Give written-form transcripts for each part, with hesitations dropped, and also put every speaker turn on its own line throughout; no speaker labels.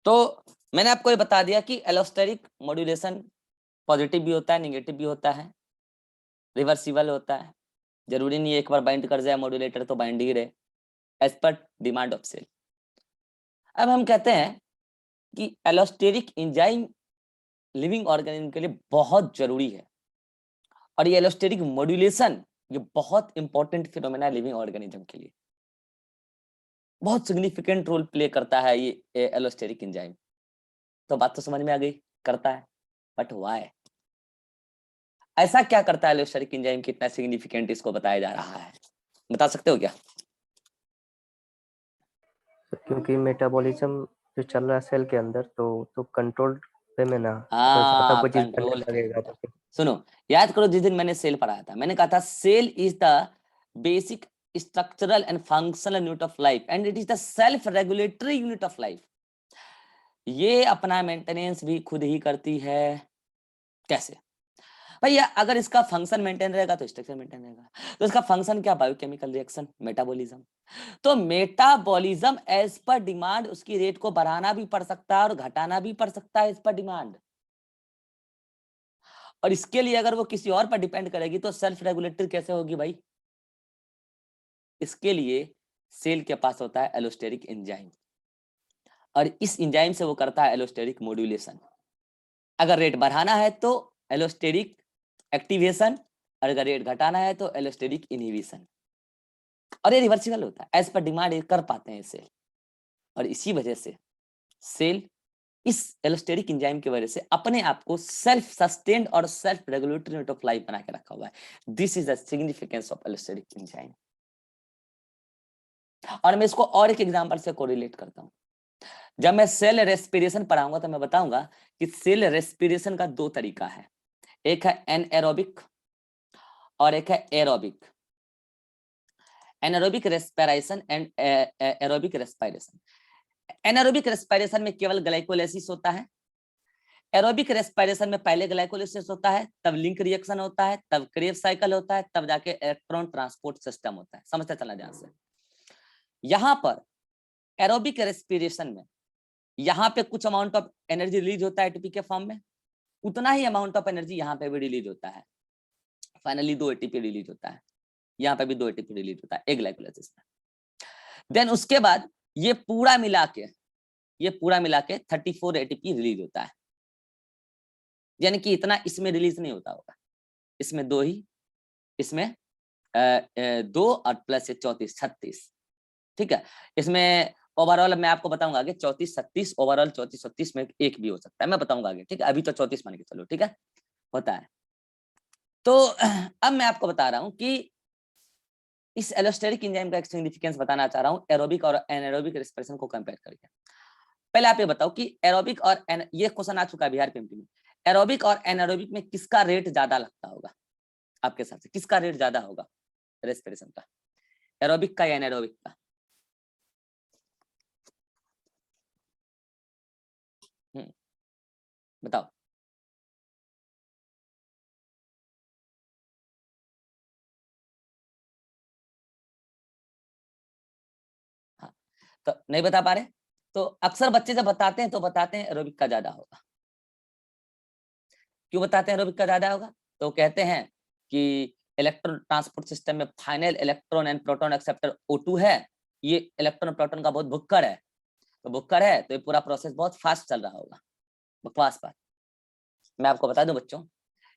तो मैंने आपको ये बता दिया कि एलोस्टेरिक मॉड्यूलेशन पॉजिटिव भी होता है, नेगेटिव भी होता है, रिवर्सिबल होता है। जरूरी नहीं है एक बार बाइंड कर जाए मॉड्यूलेटर तो बाइंड ही रहे, as per demand of cell. अब हम कहते हैं कि एलोस्टेरिक एंजाइम लिविंग ऑर्गेनिज्म के लिए बहुत जरूरी है, और ये एलोस्टेरिक मॉड्यूलेशन ये बहुत इंपॉर्टेंट फिनोमेना है लिविंग ऑर्गेनिज्म के लिए, बहुत सिग्निफिकेंट रोल प्ले करता है ये एलोस्टेरिक एंजाइम। तो बात तो समझ में आ गई, करता है, बट व्हाई? ऐसा क्या करता है एलोस्टेरिक एंजाइम कितना सिग्निफिकेंट इसको बताया जा रहा है, बता सकते हो क्या?
क्योंकि मेटाबॉलिज्म जो चल रहा है सेल के अंदर तो कंट्रोल पे में ना, अगर ज्यादा
हाँ,
कोई चीज करने
कंट्रोल है।
लगेगा तो फिर
सुनो, याद करो जिस दिन मैंने सेल पढ़ाया था, मैंने कहा था cell is the basic structural and functional unit of life and it is the self regulatory unit of life. ये अपना मेंटेनेंस भी खुद ही करती है। कैसे भैया? अगर इसका फंक्शन मेंटेन रहेगा तो स्ट्रक्चर मेंटेन रहेगा। तो इसका फंक्शन क्या? Biochemical reaction, metabolism. तो मेटाबॉलिज्म एज पर डिमांड उसकी रेट को बढ़ाना भी पड़ सकता है और घटाना भी पड़ सकता है एज पर डिमांड। और इसके लिए अगर वो किसी और पर डिपेंड करेगी तो सेल्फ रेगुलेटरी कैसे होगी भाई? इसके लिए सेल के पास होता है एलोस्टेरिक एंजाइम, और इस एंजाइम से वो करता है एलोस्टेरिक मॉड्यूलेशन। अगर रेट बढ़ाना है तो एलोस्टेरिक एक्टिवेशन, और अगर रेट घटाना है तो एलोस्टेरिक इनहिबिशन। और ये रिवर्सिबल होता है, एज पर डिमांड कर पाते हैं सेल। और इसी वजह से सेल इस एलोस्टेरिक एंजाइम की वजह से अपने आप को सेल्फ सस्टेन्ड और self regulatory unit of life बना के रखा हुआ है। This is the significance of allosteric enzyme. और मैं इसको और एक एग्जांपल से कोरिलेट करता हूं। जब मैं सेल रेस्पिरेशन पढ़ाऊंगा तो मैं बताऊंगा कि सेल रेस्पिरेशन का दो तरीका है, एक है एनएरोबिक और एक है aerobic. Anaerobic respiration and aerobic respiration. Anaerobic respiration में केवल ग्लाइकोलाइसिस होता है। एरोबिक रेस्पिरेशन में पहले ग्लाइकोलाइसिस होता है, तब लिंक रिएक्शन होता है, तब क्रेब्स साइकिल होता है, तब जाके इलेक्ट्रॉन ट्रांसपोर्ट सिस्टम होता है। समझते चलना ध्यान से। यहाँ पर एरोबिक रेस्पिरेशन में यहाँ पे कुछ अमाउंट ऑफ एनर्जी रिलीज होता है एटीपी के फॉर्म में, उतना ही अमाउंट ऑफ एनर्जी यहाँ पे भी रिलीज होता है। फाइनली 2 एटीपी रिलीज होता है, यहाँ पे भी 2 एटीपी रिलीज होता है एक ग्लाइकोलाइसिस में। देन उसके बाद ये पूरा मिला के 34 एटीपी रिलीज होता है। यानी कि इतना इसमें रिलीज नहीं होता होगा, इसमें 2 ही, इसमें 2 और प्लस 34 36। ठीक है, इसमें ओवरऑल मैं आपको बताऊंगा आगे 34 36, ओवरऑल 34 36 में एक भी हो सकता है, मैं बताऊंगा आगे। ठीक है, अभी तो 34 मान के चलो। ठीक है, होता है। तो अब मैं आपको बता रहा हूं कि इस एलोस्टेरिक एंजाइम का एक सिग्निफिकेंस बताना चाह रहा हूं एरोबिक और एनारोबिक रेस्पिरेशन को कंपेयर करके। पहले आप ये बताओ कि एरोबिक और ये क्वेश्चन आ चुका है बिहार पीएमटी में, एरोबिक और एनारोबिक में किसका रेट ज्यादा लगता होगा आपके हिसाब से? किसका रेट ज्यादा होगा रेस्पिरेशन का, एरोबिक का या एनारोबिक का? बताओ। हाँ, तो नहीं बता पा रहे? तो अक्सर बच्चे जब बताते हैं तो बताते हैं एरोबिक का ज्यादा होगा। क्यों बताते हैं एरोबिक का ज्यादा होगा? तो कहते हैं कि इलेक्ट्रॉन ट्रांसपोर्ट सिस्टम में final electron and proton acceptor O2 है, ये इलेक्ट्रॉन प्रोटॉन का बहुत भुक्कड़ है, तो भुक्कड़ है तो ये पूरा प्रोसेस बहुत फास्ट चल रहा होगा। बकवास बात। मैं आपको बता दूं बच्चों,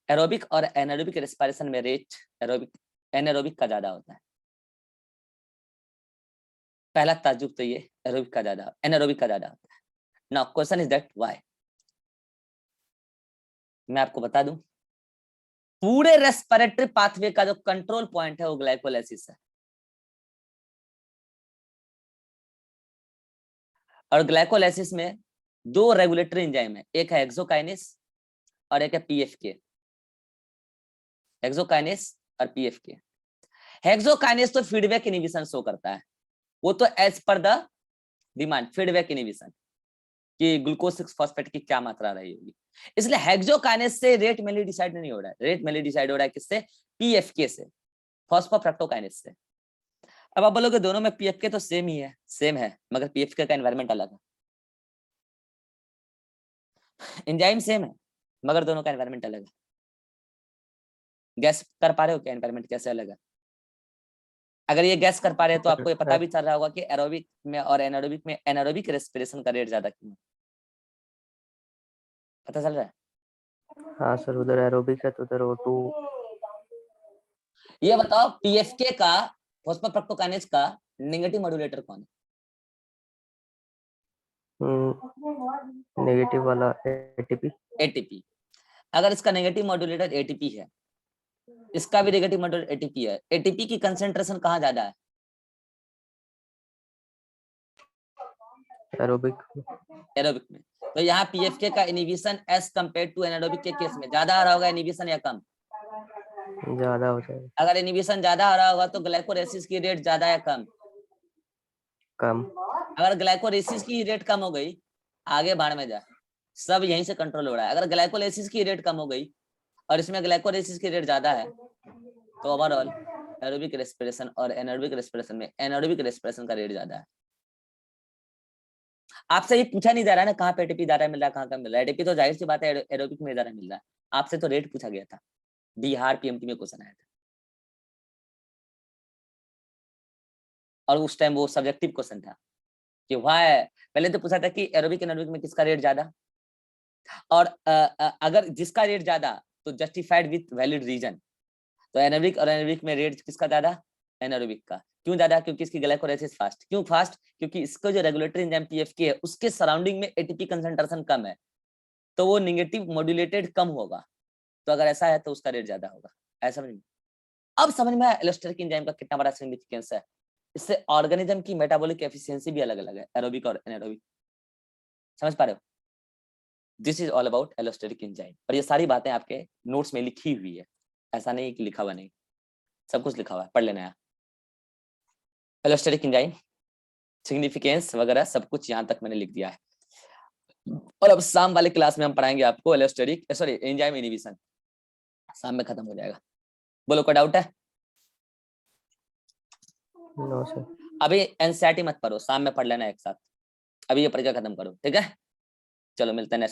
एरोबिक और एनारोबिक रेस्पिरेशन में रेट एनारोबिक का ज्यादा होता है। पहला ताज्जुब तो ये एनारोबिक का ज्यादा होता है। Now question is that why? मैं आपको बता दूं, पूरे रेस्पिरेटरी पाथवे का जो कंट्रोल पॉइंट है वो ग्लाइकोलाइसिस है। और ग्लाइकोलाइसिस में 2 रेगुलेटरी एंजाइम है, एक है हेक्सोकाइनेस और एक है पीएफके। हेक्सोकाइनेस और पीएफके। हेक्सोकाइनेस तो फीडबैक इनहिबिशन शो करता है, वो तो as per the demand feedback inhibition कि ग्लूकोज 6 फॉस्फेट की क्या मात्रा रही होगी। इसलिए हेक्सोकाइनेस से रेट मेनली डिसाइड नहीं हो रहा है, रेट मेनली डिसाइड हो रहा है किससे? पीएफके से, फॉस्फोफ्रक्टोकाइनेस से। अब आप बोलोगे दोनों में पीएफके तो सेम ही है, सेम है, मगर पीएफके का एनवायरनमेंट अलग है। एंजाइम सेम है मगर दोनों का एनवायरनमेंट अलग है। गैस कर पा रहे हो क्या एनवायरनमेंट कैसे अलग है? अगर ये गैस कर पा रहे हैं तो आपको ये पता भी चल रहा होगा कि एरोबिक में और एनारोबिक में एनारोबिक रेस्पिरेशन का रेट ज्यादा क्यों है, पता चल रहा है?
हाँ सर, उधर एरोबिक है तो उधर O2।
ये बताओ पीएफके का फॉस्फोफ्रक्टोकाइनेज का नेगेटिव मॉड्यूलेटर कौन
नेगेटिव वाला ATP।
है? एटीपी। अगर इसका नेगेटिव मॉड्यूलेटर एटीपी है, इसका भी नेगेटिव मॉड्यूलेटर एटीपी है, एटीपी की कंसेंट्रेशन कहाँ ज्यादा है?
एरोबिक।
एरोबिक में। तो यहाँ पीएफके का inhibition as compare to anaerobic के केस में ज्यादा आ रहा होगा इनहिबिशन या कम?
ज्यादा हो जाएगा।
अगर इनहिबिशन ज्यादा आ रहा होगा तो ग्लाइकोलाइसिस की रेट ज्यादा या कम?
कम।
अगर ग्लाइकोलाइसिस की रेट कम हो गई, आगे बाढ़ में जा, सब यहीं से कंट्रोल हो रहा है। अगर ग्लाइकोलाइसिस की रेट कम हो गई और इसमें ग्लाइकोलाइसिस की रेट ज्यादा है तो ओवरऑल एरोबिक रेस्पिरेशन और एनारोबिक रेस्पिरेशन में एनारोबिक रेस्पिरेशन का रेट ज्यादा है। आपसे ये पूछा नहीं जा रहा है ना कहाँ पे एटीपी ज्यादा मिल रहा है कहाँ कम मिल रहा है। एटीपी तो जाहिर सी बात है एरोबिक में ज्यादा मिल रहा है। आपसे तो रेट पूछा गया था, बिहार पीएमटी में क्वेश्चन आया था और उस टाइम वो सब्जेक्टिव क्वेश्चन था कि वाई, पहले तो पूछा था कि एरोबिक एनारोबिक में किसका रेट ज्यादा, और अगर जिसका रेट ज्यादा तो जस्टिफाइड विथ वैलिड रीजन। तो एनारोबिक और एनारोबिक में रेट किसका ज्यादा? एनारोबिक का। क्यों ज्यादा? क्योंकि इसकी ग्लाइकोलाइसिस फास्ट। क्यों फास्ट? क्योंकि इसका जो रेगुलेटरी एंजाइम पीएफके है उसके सराउंडिंग में एटीपी कंसंट्रेशन कम है तो वो नेगेटिव मॉड्यूलेटेड कम होगा। तो अगर ऐसा है तो उसका रेट ज्यादा होगा। ऐसा समझ में? अब समझ में आया एलोस्टेरिक एंजाइम का कितना बड़ा सिग्निफिकेंस है। इससे ऑर्गेनिज्म की मेटाबॉलिक एफिशिएंसी भी अलग अलग है, एरोबिक और एनारोबिक। समझ पा रहे हो? This is all about allosteric enzyme. और ये सारी बातें आपके नोट्स में लिखी हुई है, ऐसा नहीं कि लिखा हुआ नहीं, सब कुछ लिखा हुआ है, पढ़ लेना है। एलोस्टेरिक एंजाइम सिग्निफिकेंस वगैरह सब कुछ यहाँ तक मैंने लिख दिया है। और अब शाम वाले क्लास में हम पढ़ाएंगे आपको एलोस्टेरिक सॉरी एंजाइम इनहिबिशन, शाम में खत्म हो जाएगा। बोलो कोई डाउट है?
No sir.
अभी एनसीईआरटी मत पढ़ो, शाम में पढ़ लेना एक साथ। अभी ये परीक्षा खत्म करो, ठीक है? चलो मिलते हैं नेक्स्ट